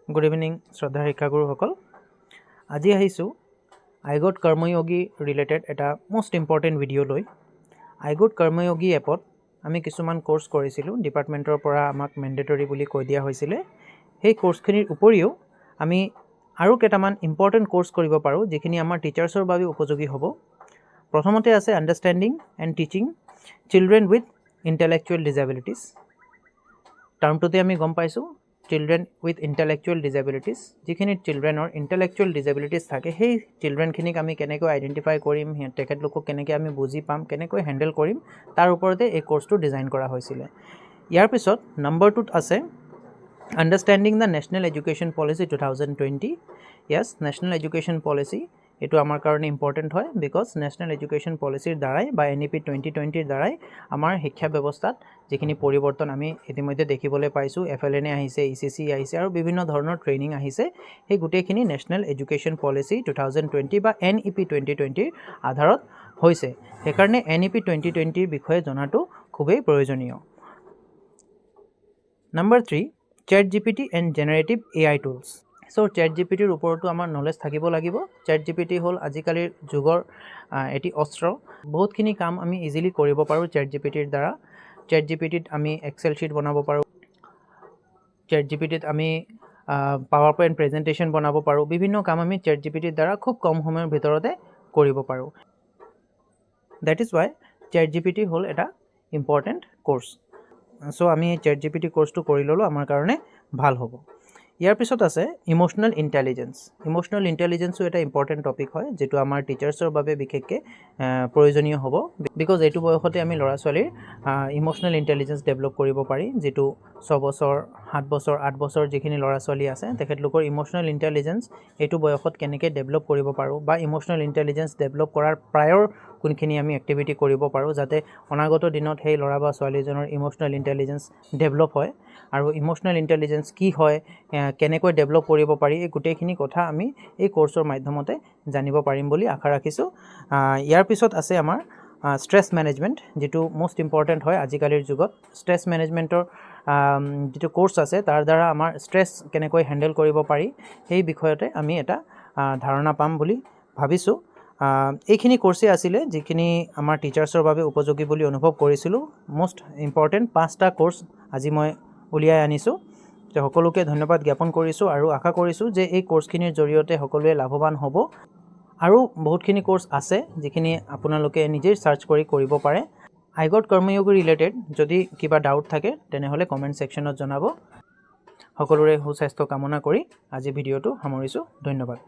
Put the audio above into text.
Good evening, Shraddha Hikaguru. Aji ahisu I got Karmayogi related eta most important video loi. I got Karmayogi appot আমি কিছুমান course কৰিছিলো ডিপাৰ্টমেন্টৰ পৰা আমাক ম্যান্ডেটৰি বুলি কৈ দিয়া হৈছিলে সেই কোৰ্সখিনিৰ উপৰিও আমি আৰু কেটামান ইম্পৰ্টেন্ট কোৰ্স কৰিব পাৰো যিখিনি আমাৰ টিচাৰ্ছৰ বাবে উপযোগী হ'ব প্ৰথমতে আছে আন্ডাৰষ্টেণ্ডিং and teaching children with intellectual ডিসএবিলিটিজ টাৰ্মটোতে আমি গম পাইছো children with intellectual disabilities যিখিনি চিলড্ৰেনৰ intellectual disabilities থাকে সেই চিলড্ৰেনখিনিক আমি কেনেকৈ আইডেন্টিফাই কৰিম তেখেতলোকক কেনেকৈ আমি বুজি পাম কেনেকৈ হ্যান্ডেল কৰিম তাৰ ওপৰতে এই কোৰ্সটো ডিজাইন কৰা হৈছিল ইয়াৰ পিছত নম্বৰ 2 আছে understanding the national education policy 2020 yes national education policy এটো আমাৰ কাৰণে ইম্পৰ্টেন্ট হয় বিকজ ন্যাশনাল এডুকেশন পলিসিৰ দ্বাৰাই বা এনইপি 2020 ৰ দ্বাৰাই আমাৰ শিক্ষা ব্যৱস্থাত যিখিনি পৰিৱৰ্তন আমি ইতিমধ্যে দেখিবলৈ পাইছো এফএলএন আহিছে ইসিসি আহিছে আৰু বিভিন্ন ধৰণৰ ট্ৰেইনিং আহিছে এই গুটেখিনি ন্যাশনাল এডুকেশন পলিসি 2020 বা এনইপি 2020 ৰ আধাৰত হৈছে সেইকাৰণে এনইপি 2020 ৰ বিষয়ে জনাটো খুবেই প্ৰয়োজনীয় number 3 ChatGPT and generative AI tools So ChatGPT ৰ ওপৰতো আমাৰ নলেজ থাকিব লাগিব ChatGPT হল আজিকালিৰ যুগৰ এটি অস্ত্ৰ বহুতখিনি কাম আমি ইজিলি কৰিব পাৰো ChatGPT ৰ দ্বাৰা ChatGPT ত আমি এক্সেল শীট বনাব পাৰো ChatGPT ত আমি PowerPoint প্ৰেজেন্টেচন বনাব পাৰো বিভিন্ন কাম আমি ChatGPT ৰ দ্বাৰা খুব কম সময়ৰ ভিতৰতে কৰিব পাৰো That is why ChatGPT হল এটা ইম্পৰ্টেন্ট কোৰ্স সো আমি ChatGPT কোৰ্সটো কৰি ললো আমাৰ কাৰণে ভাল হ'ব ইয়াৰ পিছত আছে ইমোশনাল ইন্টেলিজেন্সও এটা ইম্পৰ্টেন্ট টপিক হয় যেটো আমাৰ টিচাৰ্ছৰ বাবে বিশেষকৈ প্ৰয়োজনীয় হ'ব বিকজ এইটো বয়সতে আমি লৰা ছোৱালীৰ ইমোশনাল ইন্টেলিজেন্স ডেভেলপ কৰিব পাৰি যেটো 6 বছৰ 7 বছৰ 8 বছৰ যিখিনি লৰা ছোৱালী আছে তেখেতলোকৰ ইমোশনাল ইন্টেলিজেন্স এইটো বয়সত কেনেকৈ ডেভেলপ কৰিব পাৰো বা ইমোশনাল ইন্টেলিজেন্স ডেভেলপ কৰাৰ প্ৰায়ৰ কোনখিনি আমি এক্টিভিটি কৰিব পাৰো যাতে অনাগত দিনত সেই লৰা বা ছোৱালীজনৰ ইমোশনাল ইন্টেলিজেন্স ডেভেলপ হয় আৰু ইমোশনাল ইন্টেলিজেন্স কি হয় কেনেকৈ ডেভেলপ কৰিব পাৰি এই গুটেখিনি কথা আমি এই কোৰ্সৰ মাধ্যমতে জানিব পাৰিম বুলি আশা ৰাখিছো ইয়াৰ পিছত আছে আমাৰ স্ট্ৰেছ মেনেজমেন্ট যেটো মোস্ট ইম্পৰ্টেন্ট হয় আজিকালিৰ যুগত স্ট্ৰেছ মেনেজমেন্টৰ যেটো কোৰ্স আছে তাৰ দ্বাৰা আমাৰ স্ট্ৰেছ কেনেকৈ হ্যান্ডেল কৰিব পাৰি এই বিষয়তে আমি এটা ধাৰণা পাম বুলি ভাবিছো এইখিনি কোৰ্সে আছিল যিখিনি আমাৰ টিচাৰ্ছৰ বাবে উপযোগী বুলি অনুভৱ কৰিছিলো মোস্ট ইম্পৰ্টেন্ট 5টা কোৰ্স আজি মই উলিয়াই আনিছো সকলোকে ধন্যবাদ জ্ঞাপন কৰিছো আৰু আশা কৰিছো যে এই কোৰ্সখিনিৰ জৰিয়তে সকলোৱে লাভৱান হ'ব আৰু বহুতখিনি কোৰ্স আছে যিখিনি আপোনালোকে নিজে সাৰ্চ কৰি কৰিব পাৰে I got Karmayogi related যদি কিবা ডাউট থাকে তেনেহলে কমেন্ট সেকশনত জনাব সকলোৰে সুস্বাস্থ্য কামনা কৰি আজি ভিডিওটো সামৰিছো ধন্যবাদ